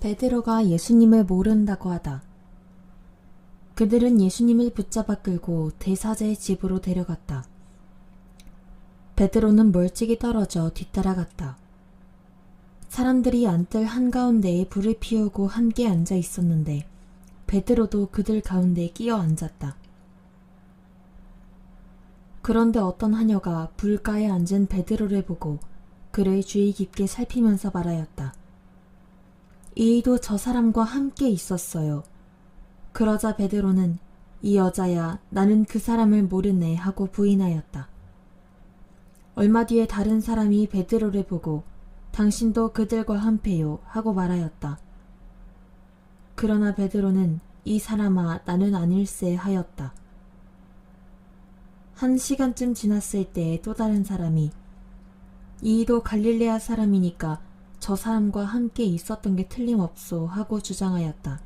베드로가 예수님을 모른다고 하다. 그들은 예수님을 붙잡아 끌고 대사제의 집으로 데려갔다. 베드로는 멀찍이 떨어져 뒤따라갔다. 사람들이 안뜰 한가운데에 불을 피우고 함께 앉아 있었는데 베드로도 그들 가운데 끼어 앉았다. 그런데 어떤 하녀가 불가에 앉은 베드로를 보고 그를 주의 깊게 살피면서 말하였다. 이도 저 사람과 함께 있었어요. 그러자 베드로는 이 여자야, 나는 그 사람을 모르네 하고 부인하였다. 얼마 뒤에 다른 사람이 베드로를 보고 당신도 그들과 한패요 하고 말하였다. 그러나 베드로는 이 사람아, 나는 아닐세 하였다. 1시간쯤 지났을 때 또 다른 사람이 이도 갈릴레아 사람이니까 저 사람과 함께 있었던 게 틀림없소 하고 주장하였다.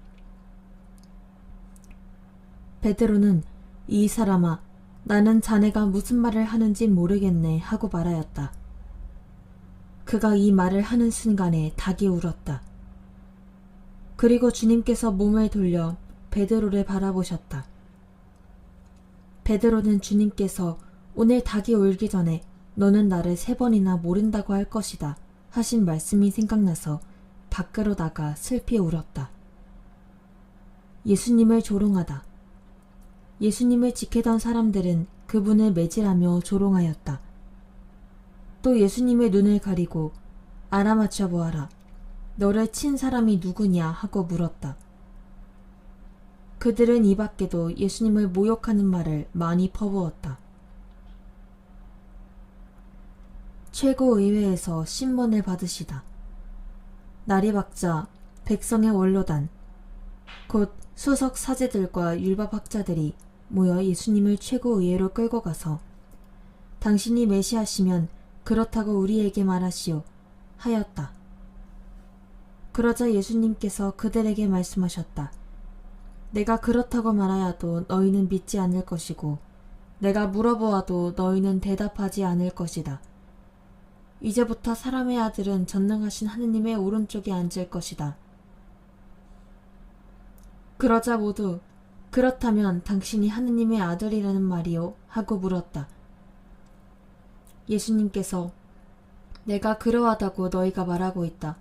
베드로는 이 사람아, 나는 자네가 무슨 말을 하는지 모르겠네 하고 말하였다. 그가 이 말을 하는 순간에 닭이 울었다. 그리고 주님께서 몸을 돌려 베드로를 바라보셨다. 베드로는 주님께서 오늘 닭이 울기 전에 너는 나를 3번이나 모른다고 할 것이다 하신 말씀이 생각나서 밖으로 나가 슬피 울었다. 예수님을 조롱하다. 예수님을 지키던 사람들은 그분을 매질하며 조롱하였다. 또 예수님의 눈을 가리고 알아맞혀 보아라. 너를 친 사람이 누구냐 하고 물었다. 그들은 이 밖에도 예수님을 모욕하는 말을 많이 퍼부었다. 최고의회에서 신문을 받으시다. 나리박자, 백성의 원로단, 곧 수석 사제들과 율법학자들이 모여 예수님을 최고의회로 끌고 가서 당신이 메시아시면 그렇다고 우리에게 말하시오 하였다. 그러자 예수님께서 그들에게 말씀하셨다. 내가 그렇다고 말하여도 너희는 믿지 않을 것이고 내가 물어보아도 너희는 대답하지 않을 것이다. 이제부터 사람의 아들은 전능하신 하느님의 오른쪽에 앉을 것이다. 그러자 모두 그렇다면 당신이 하느님의 아들이라는 말이요? 하고 물었다. 예수님께서 내가 그러하다고 너희가 말하고 있다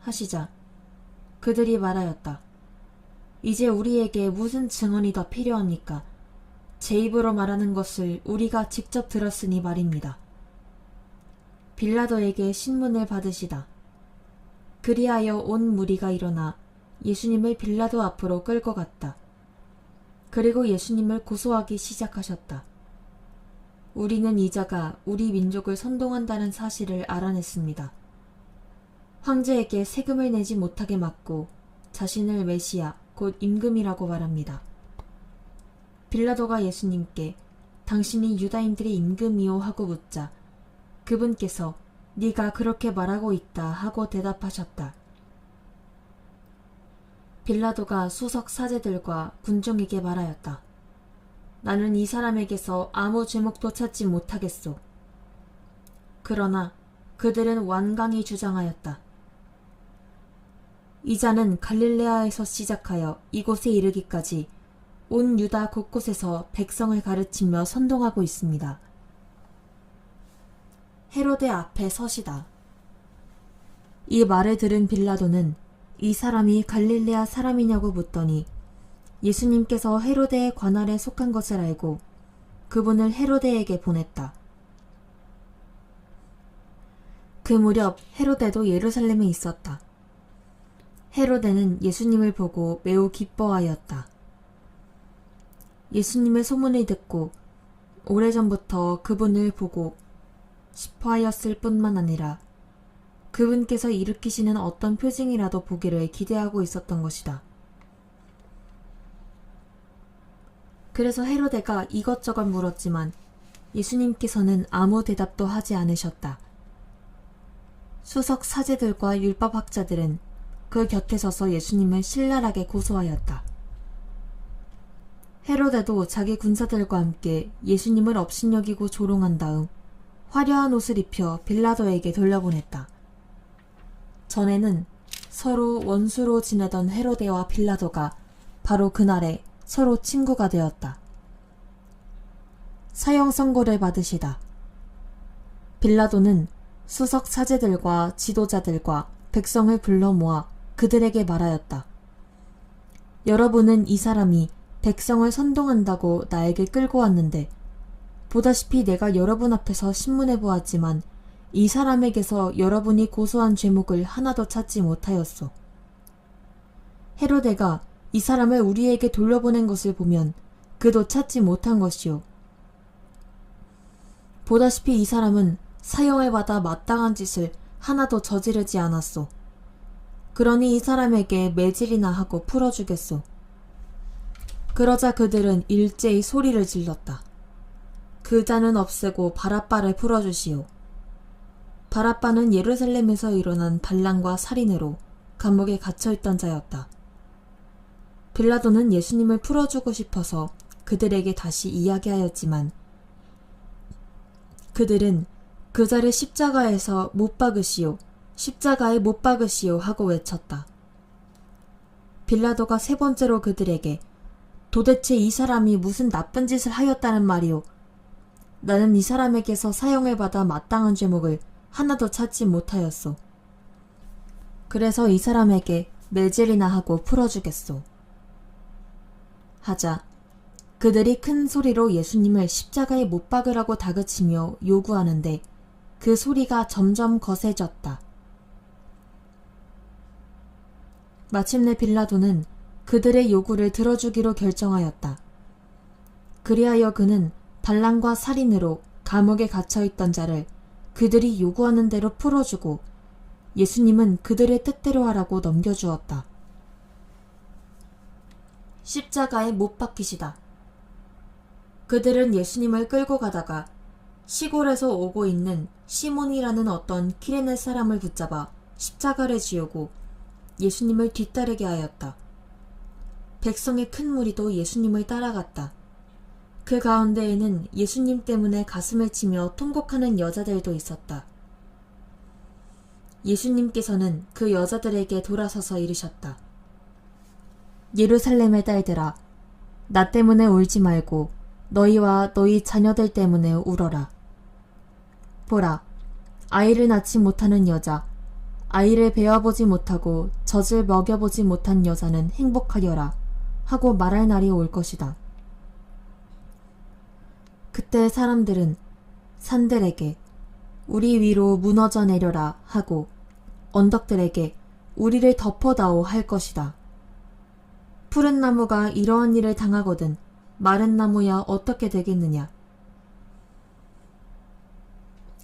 하시자 그들이 말하였다. 이제 우리에게 무슨 증언이 더 필요합니까? 제 입으로 말하는 것을 우리가 직접 들었으니 말입니다. 빌라도에게 신문을 받으시다. 그리하여 온 무리가 일어나 예수님을 빌라도 앞으로 끌고 갔다. 그리고 예수님을 고소하기 시작하셨다. 우리는 이 자가 우리 민족을 선동한다는 사실을 알아냈습니다. 황제에게 세금을 내지 못하게 막고 자신을 메시아 곧 임금이라고 말합니다. 빌라도가 예수님께 당신이 유다인들의 임금이요 하고 묻자 그분께서 네가 그렇게 말하고 있다 하고 대답하셨다. 빌라도가 수석 사제들과 군중에게 말하였다. 나는 이 사람에게서 아무 죄목도 찾지 못하겠소. 그러나 그들은 완강히 주장하였다. 이 자는 갈릴레아에서 시작하여 이곳에 이르기까지 온 유다 곳곳에서 백성을 가르치며 선동하고 있습니다. 헤로데 앞에 서시다. 이 말을 들은 빌라도는 이 사람이 갈릴레아 사람이냐고 묻더니 예수님께서 헤로데의 관할에 속한 것을 알고 그분을 헤로데에게 보냈다. 그 무렵 헤로데도 예루살렘에 있었다. 헤로데는 예수님을 보고 매우 기뻐하였다. 예수님의 소문을 듣고 오래전부터 그분을 보고 싶어하였을 뿐만 아니라 그분께서 일으키시는 어떤 표징이라도 보기를 기대하고 있었던 것이다. 그래서 헤로데가 이것저것 물었지만 예수님께서는 아무 대답도 하지 않으셨다. 수석 사제들과 율법학자들은 그 곁에 서서 예수님을 신랄하게 고소하였다. 헤로데도 자기 군사들과 함께 예수님을 업신여기고 조롱한 다음 화려한 옷을 입혀 빌라도에게 돌려보냈다. 전에는 서로 원수로 지내던 헤로데와 빌라도가 바로 그날에 서로 친구가 되었다. 사형 선고를 받으시다. 빌라도는 수석 사제들과 지도자들과 백성을 불러 모아 그들에게 말하였다. 여러분은 이 사람이 백성을 선동한다고 나에게 끌고 왔는데 보다시피 내가 여러분 앞에서 신문해 보았지만 이 사람에게서 여러분이 고소한 죄목을 하나도 찾지 못하였소. 헤로데가 이 사람을 우리에게 돌려보낸 것을 보면 그도 찾지 못한 것이오. 보다시피 이 사람은 사형을 받아 마땅한 짓을 하나도 저지르지 않았소. 그러니 이 사람에게 매질이나 하고 풀어주겠소. 그러자 그들은 일제히 소리를 질렀다. 그 자는 없애고 바라바를 풀어주시오. 바라바는 예루살렘에서 일어난 반란과 살인으로 감옥에 갇혀있던 자였다. 빌라도는 예수님을 풀어주고 싶어서 그들에게 다시 이야기하였지만 그들은 그 자를 십자가에서 못 박으시오, 십자가에 못 박으시오 하고 외쳤다. 빌라도가 세 번째로 그들에게 도대체 이 사람이 무슨 나쁜 짓을 하였다는 말이오. 나는 이 사람에게서 사형을 받아 마땅한 죄목을 하나도 찾지 못하였소. 그래서 이 사람에게 매질이나 하고 풀어주겠소. 하자 그들이 큰 소리로 예수님을 십자가에 못 박으라고 다그치며 요구하는데 그 소리가 점점 거세졌다. 마침내 빌라도는 그들의 요구를 들어주기로 결정하였다. 그리하여 그는 반란과 살인으로 감옥에 갇혀있던 자를 그들이 요구하는 대로 풀어주고 예수님은 그들의 뜻대로 하라고 넘겨주었다. 십자가에 못 박히시다. 그들은 예수님을 끌고 가다가 시골에서 오고 있는 시몬이라는 어떤 키레네 사람을 붙잡아 십자가를 지우고 예수님을 뒤따르게 하였다. 백성의 큰 무리도 예수님을 따라갔다. 그 가운데에는 예수님 때문에 가슴을 치며 통곡하는 여자들도 있었다. 예수님께서는 그 여자들에게 돌아서서 이르셨다. 예루살렘의 딸들아, 나 때문에 울지 말고 너희와 너희 자녀들 때문에 울어라. 보라, 아이를 낳지 못하는 여자, 아이를 베어보지 못하고 젖을 먹여보지 못한 여자는 행복하여라 하고 말할 날이 올 것이다. 그때 사람들은 산들에게 우리 위로 무너져 내려라 하고 언덕들에게 우리를 덮어다오 할 것이다. 푸른 나무가 이러한 일을 당하거든 마른 나무야 어떻게 되겠느냐.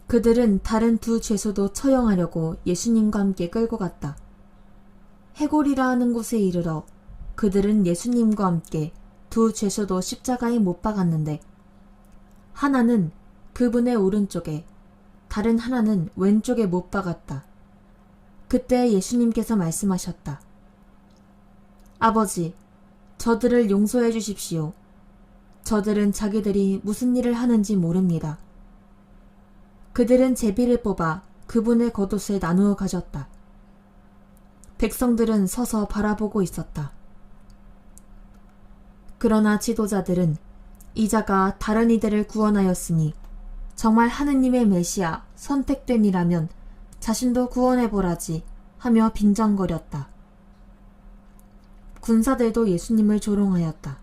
그들은 다른 두 죄수도 처형하려고 예수님과 함께 끌고 갔다. 해골이라 하는 곳에 이르러 그들은 예수님과 함께 두 죄수도 십자가에 못 박았는데 하나는 그분의 오른쪽에 다른 하나는 왼쪽에 못 박았다. 그때 예수님께서 말씀하셨다. 아버지, 저들을 용서해 주십시오. 저들은 자기들이 무슨 일을 하는지 모릅니다. 그들은 제비를 뽑아 그분의 겉옷을 나누어 가졌다. 백성들은 서서 바라보고 있었다. 그러나 지도자들은 이 자가 다른 이들을 구원하였으니 정말 하느님의 메시아 선택됨이라면 자신도 구원해보라지 하며 빈정거렸다. 군사들도 예수님을 조롱하였다.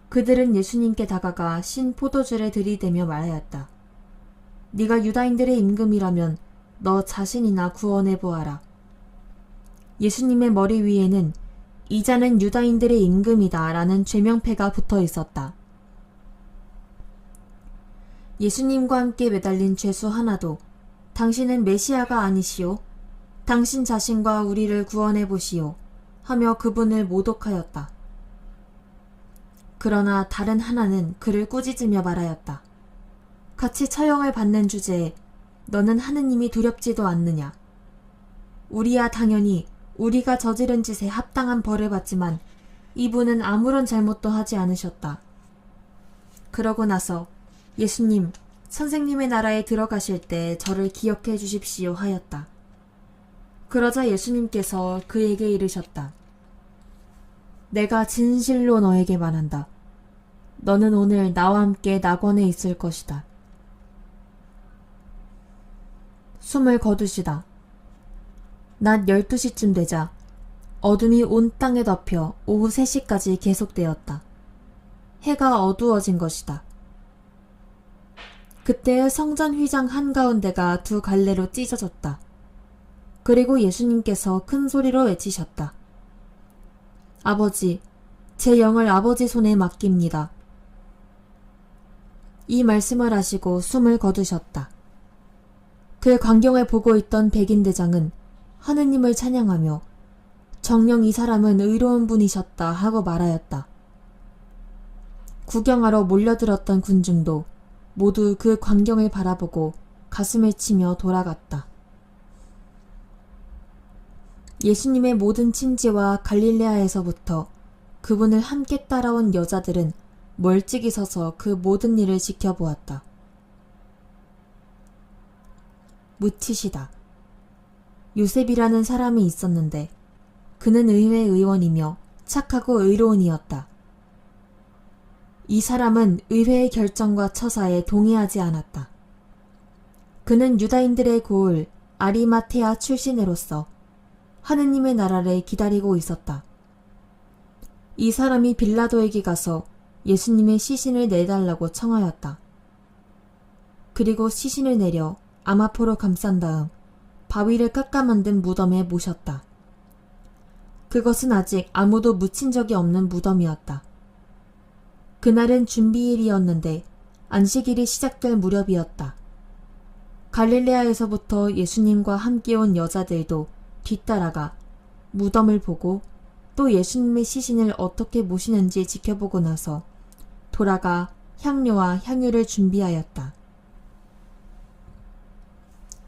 그들은 예수님께 다가가 신 포도주를 들이대며 말하였다. 네가 유다인들의 임금이라면 너 자신이나 구원해보아라. 예수님의 머리 위에는 이 자는 유다인들의 임금이다 라는 죄명패가 붙어 있었다. 예수님과 함께 매달린 죄수 하나도 당신은 메시아가 아니시오. 당신 자신과 우리를 구원해보시오. 하며 그분을 모독하였다. 그러나 다른 하나는 그를 꾸짖으며 말하였다. 같이 처형을 받는 주제에 너는 하느님이 두렵지도 않느냐. 우리야 당연히 우리가 저지른 짓에 합당한 벌을 받지만 이분은 아무런 잘못도 하지 않으셨다. 그러고 나서 예수님, 선생님의 나라에 들어가실 때 저를 기억해 주십시오 하였다. 그러자 예수님께서 그에게 이르셨다. 내가 진실로 너에게 말한다. 너는 오늘 나와 함께 낙원에 있을 것이다. 숨을 거두시다. 낮 12시쯤 되자 어둠이 온 땅에 덮여 오후 3시까지 계속되었다. 해가 어두워진 것이다. 그때의 성전 휘장 한가운데가 두 갈래로 찢어졌다. 그리고 예수님께서 큰 소리로 외치셨다. 아버지, 제 영을 아버지 손에 맡깁니다. 이 말씀을 하시고 숨을 거두셨다. 그 광경을 보고 있던 백인대장은 하느님을 찬양하며 정녕 이 사람은 의로운 분이셨다 하고 말하였다. 구경하러 몰려들었던 군중도 모두 그 광경을 바라보고 가슴을 치며 돌아갔다. 예수님의 모든 친지와 갈릴레아에서부터 그분을 함께 따라온 여자들은 멀찍이 서서 그 모든 일을 지켜보았다. 묻히시다. 요셉이라는 사람이 있었는데 그는 의회 의원이며 착하고 의로운 이였다. 이 사람은 의회의 결정과 처사에 동의하지 않았다. 그는 유다인들의 고을 아리마테아 출신으로서 하느님의 나라를 기다리고 있었다. 이 사람이 빌라도에게 가서 예수님의 시신을 내달라고 청하였다. 그리고 시신을 내려 아마포로 감싼 다음 바위를 깎아 만든 무덤에 모셨다. 그것은 아직 아무도 묻힌 적이 없는 무덤이었다. 그날은 준비일이었는데 안식일이 시작될 무렵이었다. 갈릴레아에서부터 예수님과 함께 온 여자들도 뒤따라가 무덤을 보고 또 예수님의 시신을 어떻게 모시는지 지켜보고 나서 돌아가 향료와 향유를 준비하였다.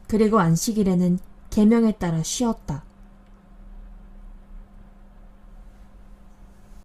그리고 안식일에는 계명에 따라 쉬었다.